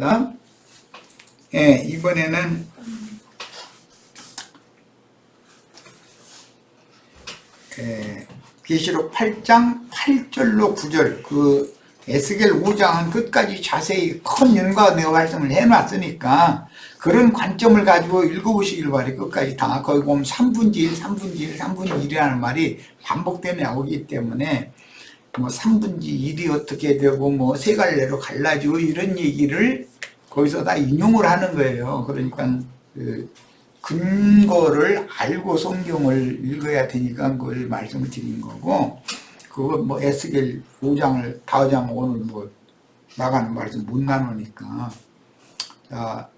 하겠습니다. 예, 이번에는 계시록 8장 8절로 9절 그 에스겔 5장은 끝까지 자세히 큰 연과 내어 말씀을 해놨으니까 그런 관점을 가지고 읽어보시길 바래. 끝까지 다. 거기 보면 3분의 1, 3분의 1, 3분의 1이라는 말이 반복되어 나오기 때문에 뭐 3분의 1이 어떻게 되고 뭐 세 갈래로 갈라지고 이런 얘기를 거기서 다 인용을 하는 거예요. 그러니까 그 근거를 알고 성경을 읽어야 되니까 그걸 말씀을 드린 거고, 그거 뭐 에스겔 5장을 5장 오늘 뭐 나가는 말씀 못 나누니까 자,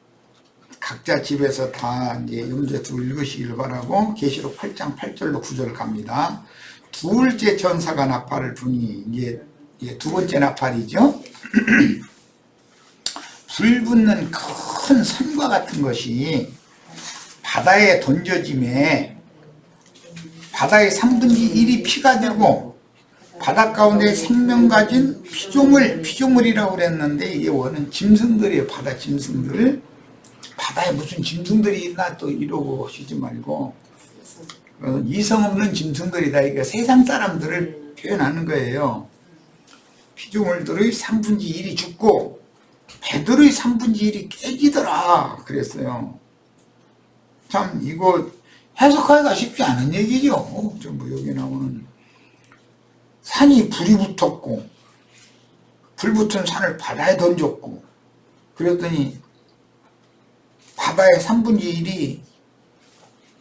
각자 집에서 다 이제 염두에서 읽으시길 바라고. 계시록 8장 8절로 9절 갑니다. 둘째 천사가 나팔을 부니 이제 두 번째 나팔이죠. 불붙는 큰 선과 같은 것이 바다에 던져짐에 바다의 3분의 1이 피가 되고 바다 가운데 생명 가진 피조물이라고 그랬는데 이게 원은 짐승들이에요. 바다 짐승들. 바다에 무슨 짐승들이 있나 또 이러고 하시지 말고 이성 없는 짐승들이다. 이게 세상 사람들을 표현하는 거예요. 피조물들의 3분의 1이 죽고 배들의 3분의 1이 깨지더라 그랬어요. 참 이거 해석하기가 쉽지 않은 얘기죠. 전부 여기 나오는 산이 불이 붙었고 불 붙은 산을 바다에 던졌고 그랬더니 바다의 3분의 1이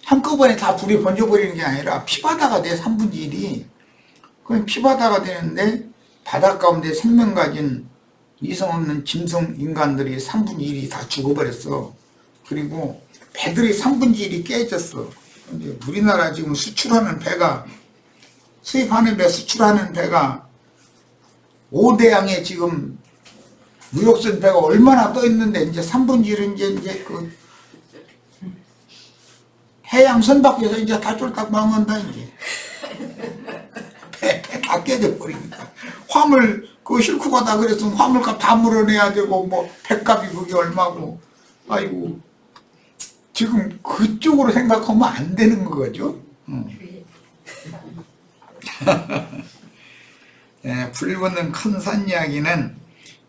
한꺼번에 다 불이 번져버리는 게 아니라 피바다가 돼. 3분의 1이 그럼 피바다가 되는데 바다 가운데 생명 가진 이성 없는 짐승 인간들이 3분의 1이 다 죽어버렸어. 그리고 배들이 3분의 1이 깨졌어. 근데 우리나라 지금 수출하는 배가 수입하는 배 수출하는 배가 5대양에 지금 무역선 배가 얼마나 떠 있는데 이제 3분의 1은 이제 그 해양 선박에서 이제 다 쫄딱 망한다 이제. 배 다 깨져 버리니까. 화물 그거 싣고 가다 그랬으면 화물값 다 물어내야 되고 뭐 배값이 그게 얼마고. 아이고 지금 그쪽으로 생각하면 안 되는 거죠. 네, 불붙는 큰 산 이야기는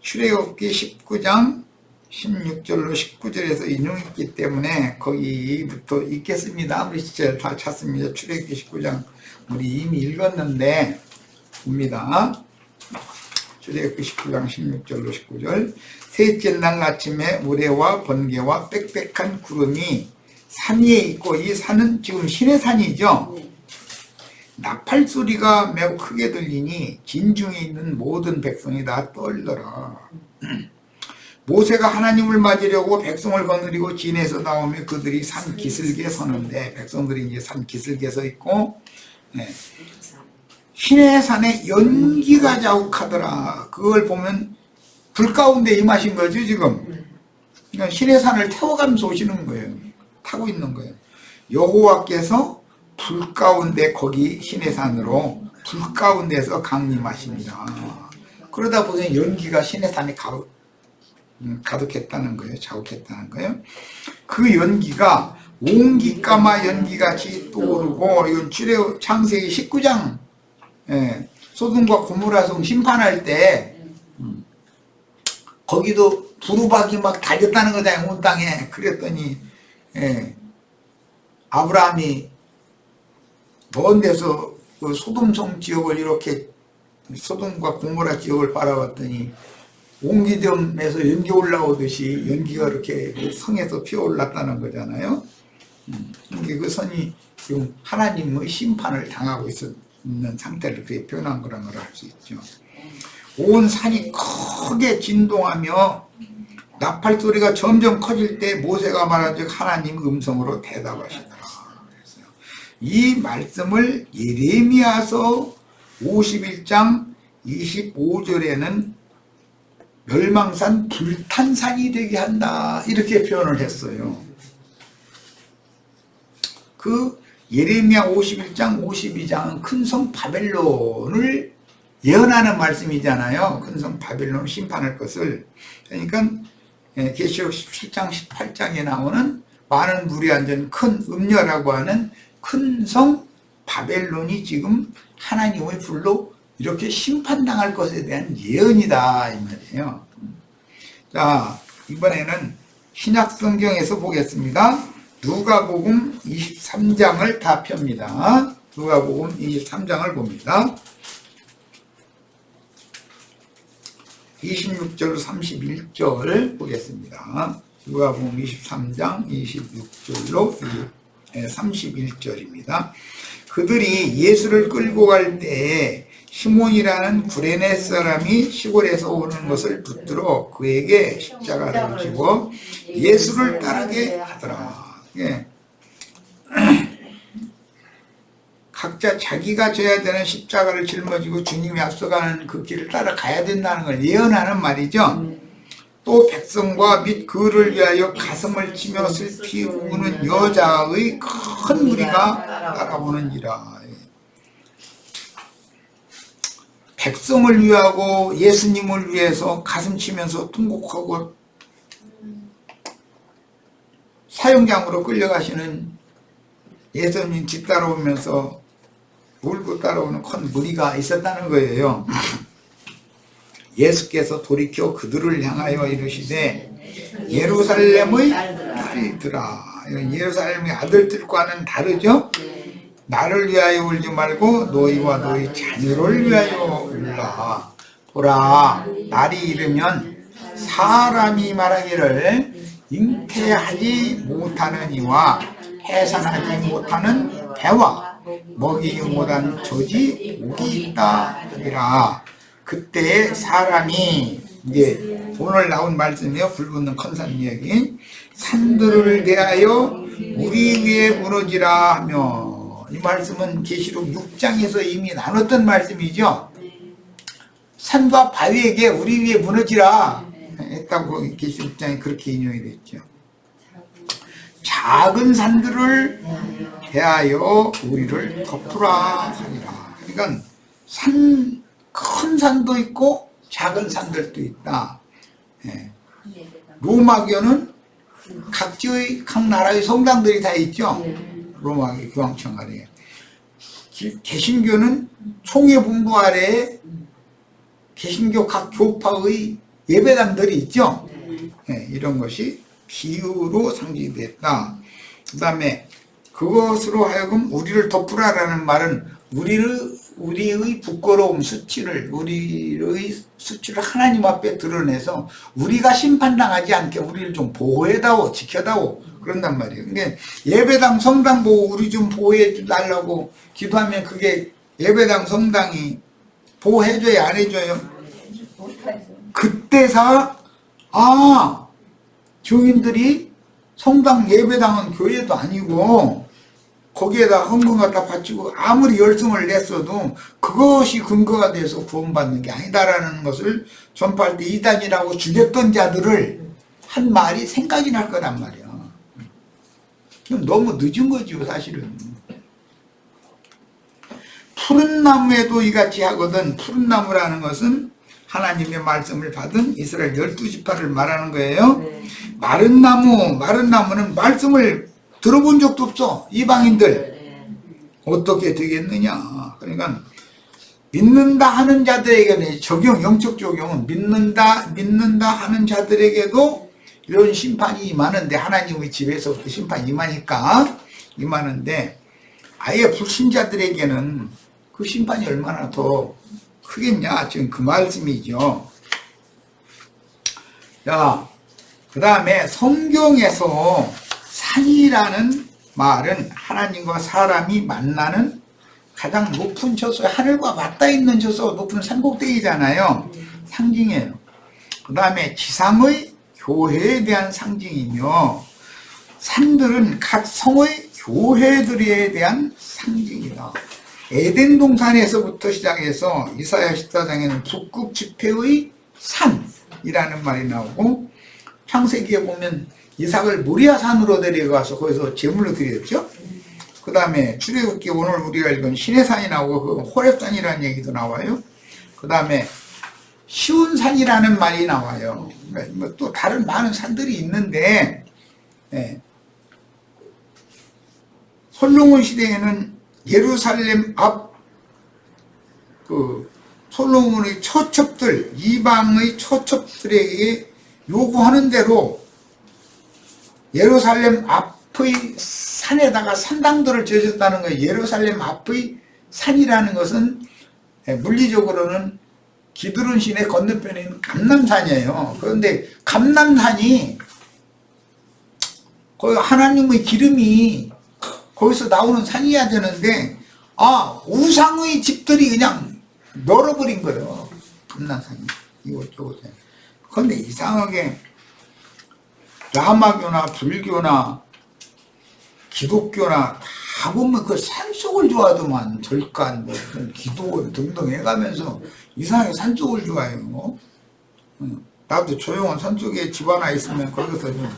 출애굽기 19장 16절로 19절에서 인용했기 때문에 거기부터 읽겠습니다. 아무리 진짜 다 찾습니다. 출애굽기 19장 우리 이미 읽었는데 봅니다. 출애굽기 19장 16절로 19절. 셋째 날 아침에 우레와 번개와 빽빽한 구름이 산 위에 있고 이 산은 지금 시내산이죠. 나팔 소리가 매우 크게 들리니 진중에 있는 모든 백성이 다 떨더라. 모세가 하나님을 맞으려고 백성을 거느리고 진에서 나오며 그들이 산 기슭에 서는데 백성들이 이제 산 기슭에 서 있고 시내산에 연기가 자욱하더라. 그걸 보면 불 가운데 임하신 거죠 지금. 그러니까 시내산을 태워가면서 오시는 거예요. 타고 있는 거예요. 여호와께서 불 가운데 거기 시내산으로 불 가운데서 강림하십니다. 그러다 보니 연기가 시내산에 가득했다는 거예요. 자욱했다는 거예요. 그 연기가 옹기까마 연기같이 떠오르고 이건 출애굽 창세기 19장 소돔과 고모라 성 심판할 때 거기도 두루박이 막 달렸다는 거잖아요. 온 땅에. 그랬더니 아브라함이 먼 데서 그 소돔성 지역을 이렇게 소돔과 고모라 지역을 바라봤더니 옹기점에서 연기 올라오듯이 연기가 이렇게 성에서 피어올랐다는 거잖아요. 그 선이 지금 하나님의 심판을 당하고 있는 상태를 그렇게 표현한 거라는 걸 알 수 있죠. 온 산이 크게 진동하며 나팔 소리가 점점 커질 때 모세가 말한 즉 하나님 음성으로 대답하시더라. 이 말씀을 예레미야서 51장 25절에는 멸망산 불탄산이 되게 한다 이렇게 표현을 했어요. 그 예레미야 51장 52장은 큰 성 바벨론을 예언하는 말씀이잖아요. 큰 성 바벨론 심판할 것을. 그러니까 계시록 17장 18장에 나오는 많은 물이 앉은 큰 음녀라고 하는 큰 성 바벨론이 지금 하나님의 불로 이렇게 심판당할 것에 대한 예언이다 이 말이에요. 자, 이번에는 신약 성경에서 보겠습니다. 누가복음 23장을 다 펴니다. 누가복음 23장을 봅니다. 26절 31절 보겠습니다. 누가복음 23장 26절로 31절입니다. 그들이 예수를 끌고 갈 때에 시몬이라는 구레네 사람이 시골에서 오는 것을 붙들어 그에게 십자가를 지고 예수를 따르게 하더라. 예. 각자 자기가 져야 되는 십자가를 짊어지고 주님이 앞서가는 그 길을 따라가야 된다는 걸 예언하는 말이죠. 또 백성과 및 그를 위하여 가슴을 치며 슬피 우는 여자의 큰 무리가 따라오는지라. 백성을 위하고 예수님을 위해서 가슴 치면서 통곡하고 사형장으로 끌려가시는 예수님 뒤따라오면서 울고 따라오는 큰 무리가 있었다는 거예요. 예수께서 돌이켜 그들을 향하여 이르시되 예루살렘의 딸들아. 예루살렘의 아들들과는 다르죠. 나를 위하여 울지 말고 너희와 너희 자녀를 위하여 울라. 보라, 날이 이르면 사람이 말하기를 잉태하지 못하는 이와 해산하지 못하는 배와 먹이지 못한 젖이 오기 있다 하리라. 그때 사람이, 이제 오늘 나온 말씀이요, 불붙는 큰산 이야기, 산들을 대하여 우리 위에 무너지라 하며, 이 말씀은 계시록 6장에서 이미 나눴던 말씀이죠. 산과 바위에게 우리 위에 무너지라 했다고 계시록 6장에 그렇게 인용이 됐죠. 작은 산들을 대하여 우리를 덮으라 하리라. 그러니까 큰 산도 있고 작은 산들도 있다. 로마교는 각 나라의 성당들이 다 있죠. 로마의 교황청 아래에. 개신교는 총회본부 아래에 개신교 각 교파의 예배당들이 있죠. 이런 것이 비유로 상징됐다. 그 다음에 그것으로 하여금 우리를 덮으라라는 말은 우리의 부끄러움, 우리의 수치를 하나님 앞에 드러내서 우리가 심판당하지 않게 우리를 좀 보호해다오, 지켜다오, 그런단 말이에요. 그러니까 예배당, 성당 보고 우리 좀 보호해 달라고 기도하면 그게 예배당, 성당이 보호해줘요, 안 해줘요? 그때서, 교인들이 성당, 예배당은 교회도 아니고 거기에다 헌금 갖다 바치고 아무리 열심을 냈어도 그것이 근거가 돼서 구원받는 게 아니다라는 것을 전파할 때 이단이라고 죽였던 자들을 한 말이 생각이 날 거란 말이야. 너무 늦은 거지요, 사실은. 푸른 나무에도 이같이 하거든. 푸른 나무라는 것은 하나님의 말씀을 받은 이스라엘 12지파를 말하는 거예요. 마른 나무는 말씀을 들어본 적도 없어. 이방인들 어떻게 되겠느냐. 그러니까 믿는다 하는 자들에게는 영적 적용은 믿는다 하는 자들에게도 이런 심판이 임하는데, 하나님의 집에서부터 심판이 임하는데 아예 불신자들에게는 그 심판이 얼마나 더 크겠냐, 지금 그 말씀이죠. 자, 그 다음에 성경에서 산이라는 말은 하나님과 사람이 만나는 가장 높은 처소, 하늘과 맞닿아 있는 처소, 높은 산꼭대기잖아요. 상징이에요. 그 다음에 지상의 교회에 대한 상징이며, 산들은 각 성의 교회들에 대한 상징이다. 에덴 동산에서부터 시작해서 이사야 14장에는 북극 지폐의 산이라는 말이 나오고, 창세기에 보면 이삭을 모리아 산으로 데려가서 거기서 제물로 드렸죠. 그 다음에 출애굽기 오늘 우리가 읽은 시내산이 나오고 그 호렙산이라는 얘기도 나와요. 그 다음에 시온산이라는 말이 나와요. 뭐 또 다른 많은 산들이 있는데, 예. 솔로몬 시대에는 예루살렘 앞 솔로몬의 처첩들, 이방의 처첩들에게 요구하는 대로 예루살렘 앞의 산에다가 산당들을 지어줬다는 거예요. 예루살렘 앞의 산이라는 것은 물리적으로는 기드론 시내 건너편에 있는 감람산이에요. 그런데 감람산이 거기 하나님의 기름이 거기서 나오는 산이어야 되는데 우상의 집들이 그냥 널어버린 거예요. 감람산이 이것저것. 그런데 이상하게 라마교나 불교나 기독교나 다 보면 그 산속을 좋아하더만. 절간 뭐 기도 등등 해가면서 이상하게 산속을 좋아해요. 나도 조용한 산속에 집 하나 있으면 거기서 좀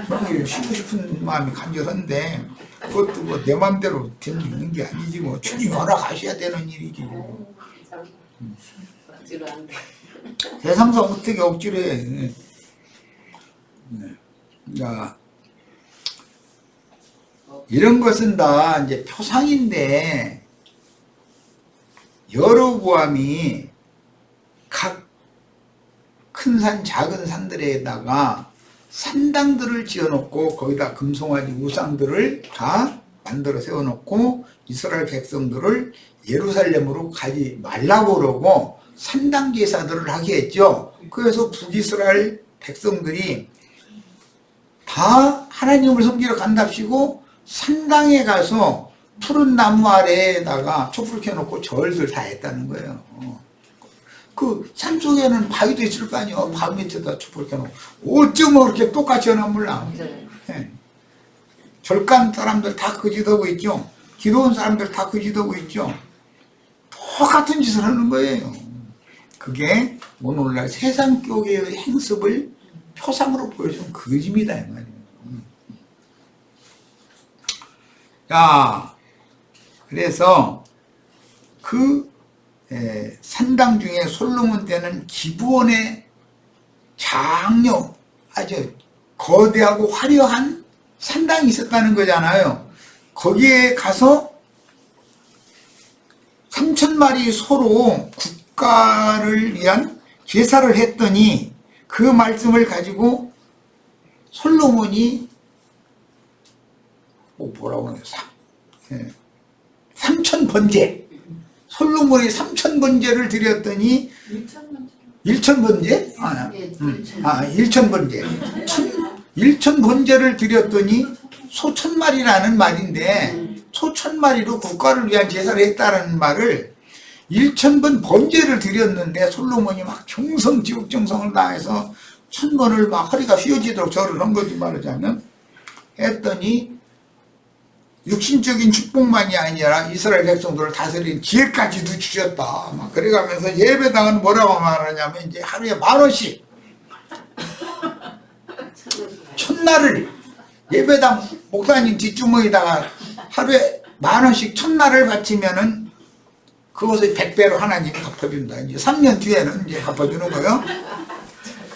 조용히 쉬고 싶은 마음이 간절한데, 그것도 뭐 내 맘대로 되는 게 아니지, 뭐 주님 허락하셔야 되는 일이지. 세상사 어떻게 억지로 해. 자, 이런 것은 다 이제 표상인데, 여로보암이 각 큰 산 작은 산들에다가 산당들을 지어놓고 거기다 금송아지 우상들을 다 만들어 세워놓고 이스라엘 백성들을 예루살렘으로 가지 말라고 그러고 산당 제사들을 하게 했죠. 그래서 북이스라엘 백성들이 다 하나님을 섬기러 간답시고 산당에 가서 푸른 나무 아래에다가 촛불 켜놓고 절들 다 했다는 거예요. 그 산속에는 바위도 있을 거 아니에요. 바위 밑에다 촛불 켜놓고 어쩌면 그렇게 똑같이 하나 몰라. 네. 절간 사람들 다 그 짓 하고 있죠. 기도원 사람들 다 그 짓 하고 있죠. 똑같은 짓을 하는 거예요. 그게 오늘날 세상 교계의 행습을 표상으로 보여준 그림이다 이 말이에요. 자, 그래서 그 산당 중에 솔로몬 때는 기브온에 장려 아주 거대하고 화려한 산당이 있었다는 거잖아요. 거기에 가서 3,000마리 소로 국가를 위한 제사를 했더니 그 말씀을 가지고 솔로몬이 뭐라고 하냐, 3,000번제, 솔로몬이 3,000번제를 드렸더니 1,000번제? 1,000번제. 1,000번제를 드렸더니 소 1,000마리라는 말인데, 소 1,000마리로 국가를 위한 제사를 했다는 말을 1,000번 번제를 드렸는데 솔로몬이 막 지옥정성을 다해서 1,000번을 막 허리가 휘어지도록 절을 한 거지 말하자면. 했더니 육신적인 축복만이 아니라 이스라엘 백성들을 다스린 지혜까지도 주셨다. 막 그래가면서 예배당은 뭐라고 말하냐면 이제 하루에 10,000원씩 첫날을 예배당 목사님 뒷주머니다가 하루에 10,000원씩 첫날을 바치면은 그것을 100배로 하나님이 갚아준다. 이제 3년 뒤에는 이제 갚아주는 거예요.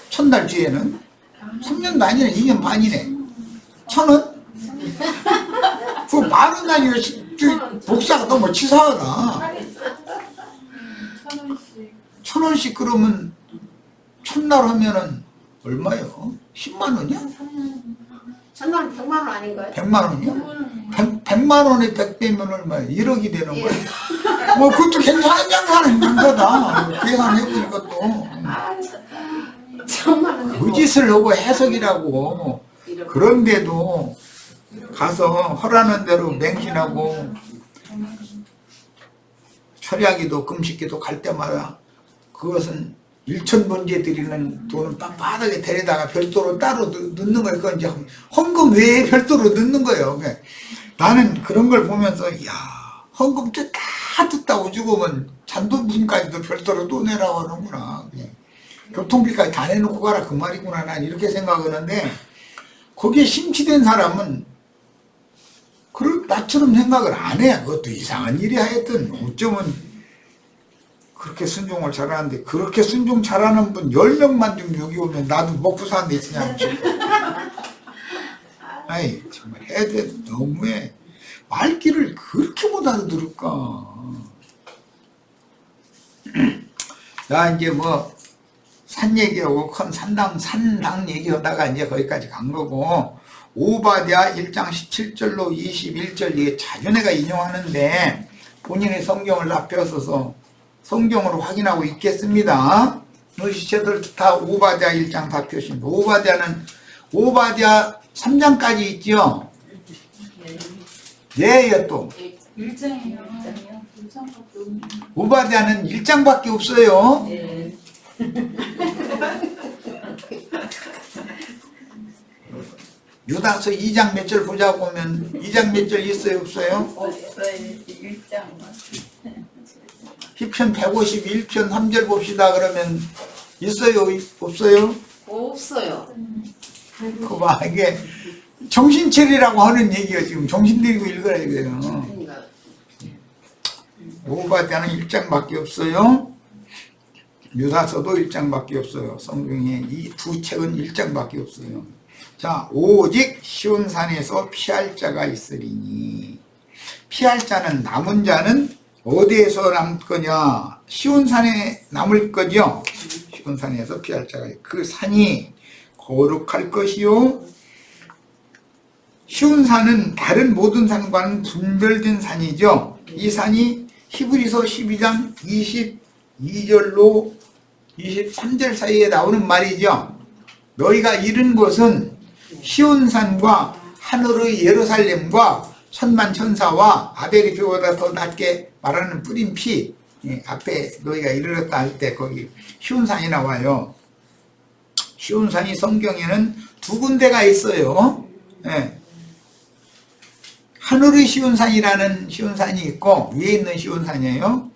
첫날 뒤에는 3년도 아니네, 2년 반이네. 1,000원? 그 10,000원 아니고 복사가 너무 치사하다. 1,000원씩 그러면 첫날 하면은 얼마요? 10만 원이야? 첫날은 100만 원 아닌가요? 100만 원이요? 100만 원에 100배면 얼마야? 1억이 되는 거야? 뭐 그것도 괜찮은 장사다. 계산해보니까 또. 그 짓을 하고 해석이라고. 그런데도 가서 허라는 대로 맹신하고 철야기도 금식기도 갈 때마다 그것은 1,000번제 드리는 돈을 바닥에 데려다가 별도로 따로 넣는 거예요. 그건 이제 헌금 외에 별도로 넣는 거예요. 나는 그런 걸 보면서 야, 헌금 다 듣다고 죽으면 잔돈분까지도 별도로 또 내라고 하는구나. 교통비까지 다 내놓고 가라 그 말이구나. 난 이렇게 생각하는데 거기에 심취된 사람은 나처럼 생각을 안 해. 그것도 이상한 일이 하여튼 어쩌면 그렇게 순종을 잘하는데 그렇게 순종 잘하는 분 10명만 좀 여기 오면 나도 먹고 사는 데 있으냐. 아이 정말 해야 돼. 너무해. 말귀를 그렇게 못 알아들을까. 자 이제 뭐 산 얘기하고 큰 산당 얘기하다가 이제 거기까지 간 거고, 오바댜 1장 17절로 21절 이게 자기네가 인용하는데 본인의 성경을 다 펴서서 성경으로 확인하고 있겠습니다. 너희들 다 오바댜 1장 다 펴십니다. 오바댜 3장까지 있죠? 네요 또. 1장이요. 오바댜는 1장밖에 없어요. 네. 유다서 2장 몇 절 보자고 하면 2장 몇 절 있어요 없어요? 없어요. 1장만. 시편 151편 3절 봅시다. 그러면 있어요 없어요? 없어요. 그봐 이게 정신차리라고 하는 얘기예요. 지금 정신 들이고 읽어야 돼요. 그러니까 오바댜는 1장밖에 없어요. 유다서도 1장밖에 없어요. 성경에 이 두 책은 1장밖에 없어요. 자, 오직 시온산에서 피할 자가 있으리니. 피할 자는, 남은 자는 어디에서 남을 거냐? 시온산에 남을 거죠. 시온산에서 피할 자가 있고, 그 산이 거룩할 것이요. 시온산은 다른 모든 산과는 분별된 산이죠. 이 산이 히브리서 12장 22절로 23절 사이에 나오는 말이죠. 너희가 이른 곳은 시온산과 하늘의 예루살렘과 천만 천사와 아벨의 피보다 더 낮게 말하는 뿌린 피. 앞에 너희가 이르렀다 할 때 거기 시온산이 나와요. 시온산이 성경에는 두 군데가 있어요. 하늘의 시온산이라는 시온산이 있고 위에 있는 시온산이에요.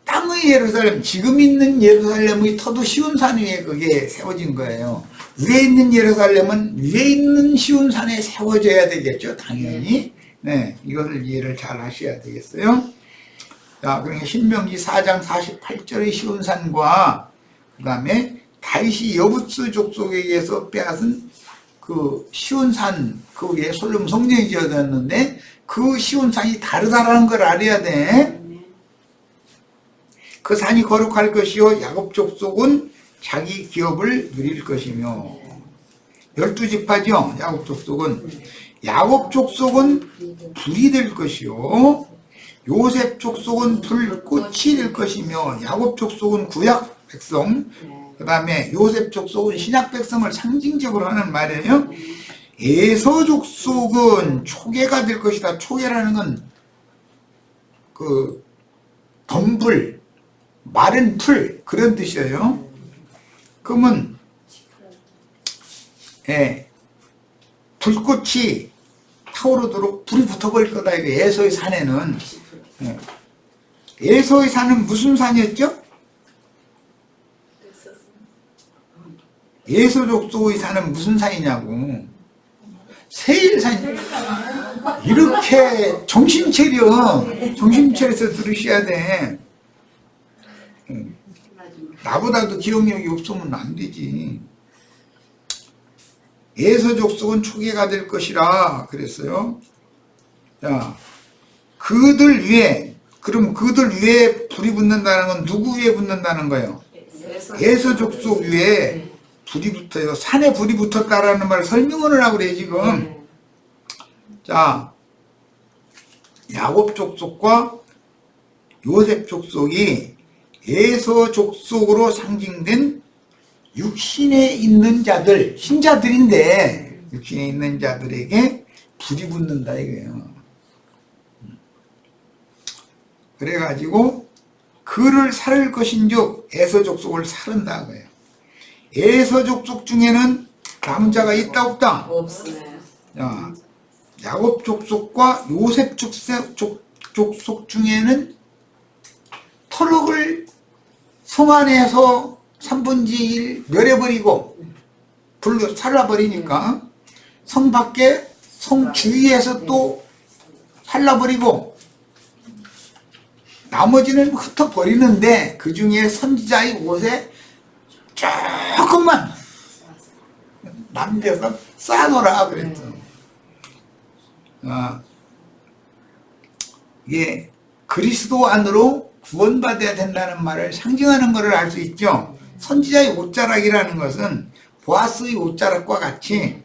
땅의 예루살렘, 지금 있는 예루살렘의 터도 시온산 위에 그게 세워진 거예요. 위에 있는 예루살렘은 위에 있는 시온산에 세워져야 되겠죠, 당연히. 네, 이것을 이해를 잘 하셔야 되겠어요. 자, 그러니까 신명기 4장 48절의 시온산과 그 다음에 다윗이 여부스 족속에게서 빼앗은 그 시온산, 그게 솔로몬 성전이 지어졌는데 그 시온산이 다르다라는 걸 알아야 돼. 그 산이 거룩할 것이요 야곱 족속은 자기 기업을 누릴 것이며. 12지파죠. 야곱 족속은. 야곱 족속은 불이 될 것이요 요셉 족속은 불꽃이 될 것이며. 야곱 족속은 구약 백성, 그 다음에 요셉 족속은 신약 백성을 상징적으로 하는 말이에요. 에서 족속은 초계가 될 것이다. 초계라는 건 그 덤불, 마른 풀, 그런 뜻이에요. 그러면 불꽃이 타오르도록 불이 붙어버릴 거다. 이거 에서의 산에는. 에서의 산은 무슨 산이었죠? 에서 족속의 산은 무슨 산이냐고. 세일산. 이렇게 정신 차려서 들으셔야 돼. 나보다도 기억력이 없으면 안 되지. 에서 족속은 초계가 될 것이라 그랬어요. 자, 그들 위에, 그럼 그들 위에 불이 붙는다는 건 누구 위에 붙는다는 거예요? 에서 족속 위에 불이 붙어요. 산에 불이 붙었다라는 말을 설명을 하고 그래 지금. 자, 야곱 족속과 요셉 족속이 에서 족속으로 상징된 육신에 있는 자들, 신자들인데 육신에 있는 자들에게 불이 붙는다 이거예요. 그래가지고 그를 살을 것인즉 에서 족속을 살은다 거예요. 에서 족속 중에는 남은 자가 있다 없다? 없어요. 자, 야곱 족속과 요셉 족속 중에는 터럭을 성 안에서 3분의 1 멸해버리고 불로 살라버리니까 성 밖에 성 주위에서 또 살라버리고 나머지는 흩어버리는데 그 중에 선지자의 옷에 조금만 남겨서 쌓아놓으라 그랬죠. 이게 그리스도 안으로 구원받아야 된다는 말을 상징하는 것을 알 수 있죠. 선지자의 옷자락이라는 것은 보아스의 옷자락과 같이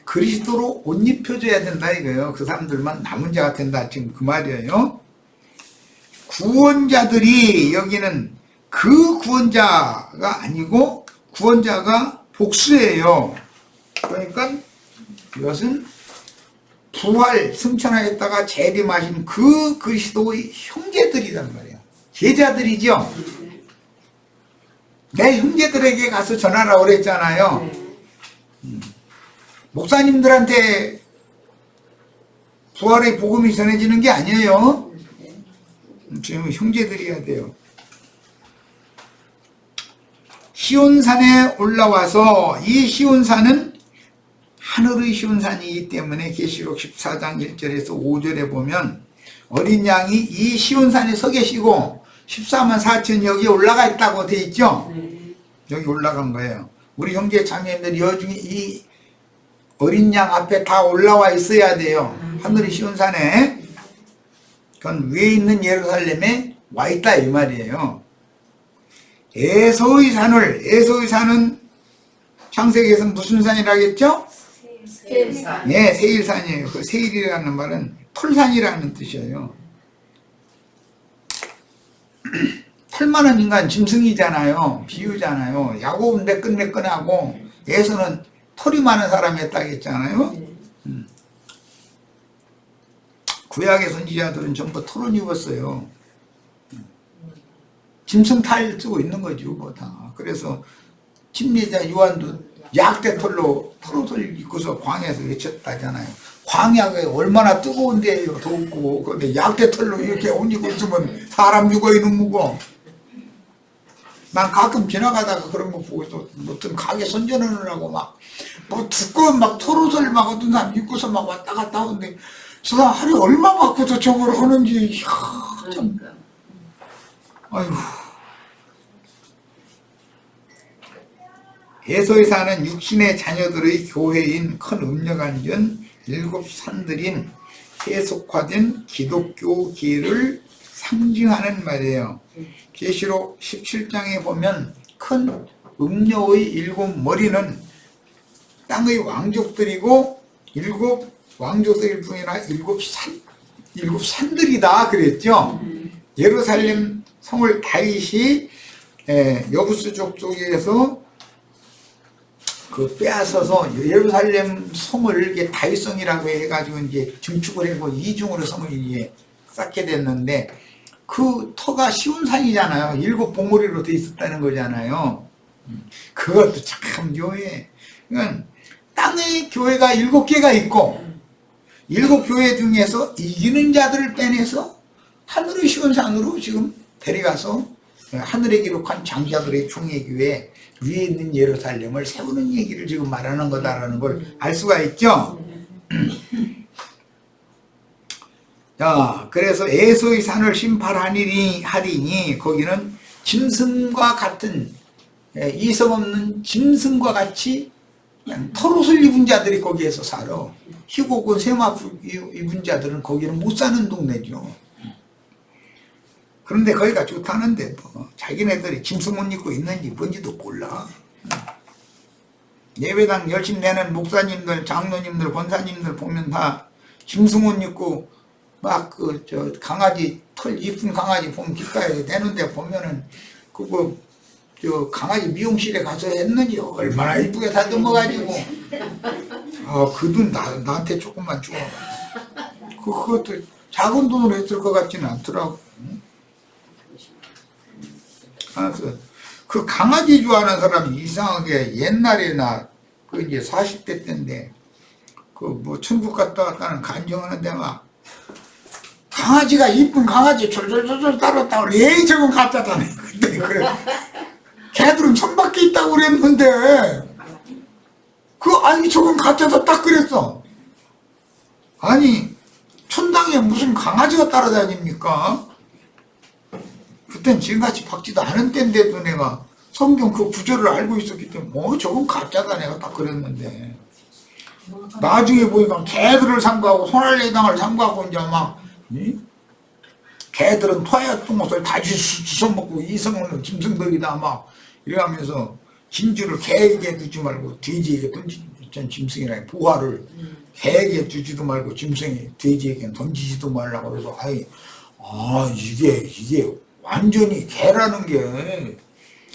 그리스도로 옷 입혀줘야 된다 이거예요. 그 사람들만 남은 자가 된다 지금 그 말이에요. 구원자들이 여기는 그 구원자가 아니고 구원자가 복수예요. 그러니까 이것은 부활 승천하였다가 재림하신 그 그리스도의 형제들이란 말이에요. 제자들이죠. 내 형제들에게 가서 전하라고 그랬잖아요. 목사님들한테 부활의 복음이 전해지는 게 아니에요. 지금 형제들이어야 돼요. 시온산에 올라와서 이 시온산은 하늘의 시온산이기 때문에 계시록 14장 1절에서 5절에 보면 어린 양이 이 시온산에 서 계시고 14만 4천 여기 올라가 있다고 돼 있죠. 여기 올라간 거예요. 우리 형제 자매님들이 여중에 이 어린 양 앞에 다 올라와 있어야 돼요. 하늘의 시온산에. 그건 위에 있는 예루살렘에 와 있다 이 말이에요. 에서의 산은 창세기에서 무슨 산이라겠죠? 세일산. 네, 세일산이에요. 그 세일이라는 말은 털산이라는 뜻이에요. 털 많은 인간 짐승이잖아요. 비유잖아요. 야곱은 매끈매끈하고 에서는 털이 많은 사람이었다 했잖아요. 구약의 선지자들은 전부 털을 입었어요. 짐승 탈 쓰고 있는 거죠, 뭐 다. 그래서 침례자 요한도 약대 털로 털옷을 입고서 광야에서 외쳤다잖아요. 광야가 얼마나 뜨거운데요, 덥고. 근데 약대 털로 이렇게 옷 입고 있으면 사람 죽어 있는 거고. 난 가끔 지나가다가 그런 거 보고 또 어떤 가게 선전하느라고 막 뭐 두꺼운 막 털옷을 막 어떤 사람 입고서 막 왔다 갔다 하는데 저 사람 하루에 얼마 받고서 저걸 하는지 이야, 참. 아이고. 에서에 사는 육신의 자녀들의 교회인 큰 음력안전 7산들인 세속화된 기독교계를 상징하는 말이에요. 계시록 17장에 보면 큰 음녀의 7머리는 땅의 왕족들이고 7왕족들 중이나 7산들이다 그랬죠. 예루살렘 성을 다윗이 여부수족 쪽에서 그 빼앗아서 예루살렘 성을 이게 다윗성이라고 해가지고 이제 증축을 하고 이중으로 성을 이제 쌓게 됐는데 그 터가 시온산이잖아요. 7봉우리로 돼 있었다는 거잖아요. 그것도 참 묘해. 그러니까 땅의 교회가 7개가 있고 7교회 중에서 이기는 자들을 빼내서 하늘의 시온산으로 지금 데려가서 하늘에 기록한 장자들의 총회교회 위에 있는 예루살렘을 세우는 얘기를 지금 말하는 거다라는 걸 알 수가 있죠. 자, 그래서 에서의 산을 심판하리니 거기는 짐승과 같은 이성 없는 짐승과 같이 그냥 털옷을 입은 자들이 거기에서 살아. 희곡은 세마포 입은 자들은 거기는 못 사는 동네죠. 그런데 거기가 좋다는데 뭐 자기네들이 짐승 옷 입고 있는지 뭔지도 몰라. 예배당 열심히 내는 목사님들, 장로님들, 권사님들 보면 다 짐승 옷 입고 막 그 저 강아지 털 이쁜 강아지 보면 길가에 내는데 보면은 그거 저 강아지 미용실에 가서 했는지 얼마나 이쁘게 다듬어가지고 그 돈 나한테 조금만 줘. 그것도 작은 돈으로 했을 것 같지는 않더라고. 그래서 그 강아지 좋아하는 사람이 이상하게 옛날에나 그 이제 40대 때인데 그 뭐 천국 갔다 왔다는 간증하는데 막 강아지가 이쁜 강아지 졸졸졸졸 따랐다고 에이 저건 가짜다네. 근데 그래 걔들은 천밖에 있다고 그랬는데 아니 저건 가짜다 딱 그랬어. 아니 천당에 무슨 강아지가 따라다닙니까? 그땐 지금같이 박지도 않은 때인데도 내가 성경 그 구절을 알고 있었기 때문에 저건 가짜다 내가 딱 그랬는데 나중에 보니까 개들을 삼가하고 손할례당을 삼가하고 이제 막 개들은 토했던 것을 다 주워먹고 이성은 짐승들이다 막 이래가면서 진주를 개에게 두지 말고 돼지에게 던지던 짐승이라 부활을 개에게 주지도 말고 짐승이 돼지에게 던지지도 말라고 그래서 이게 완전히 개라는 게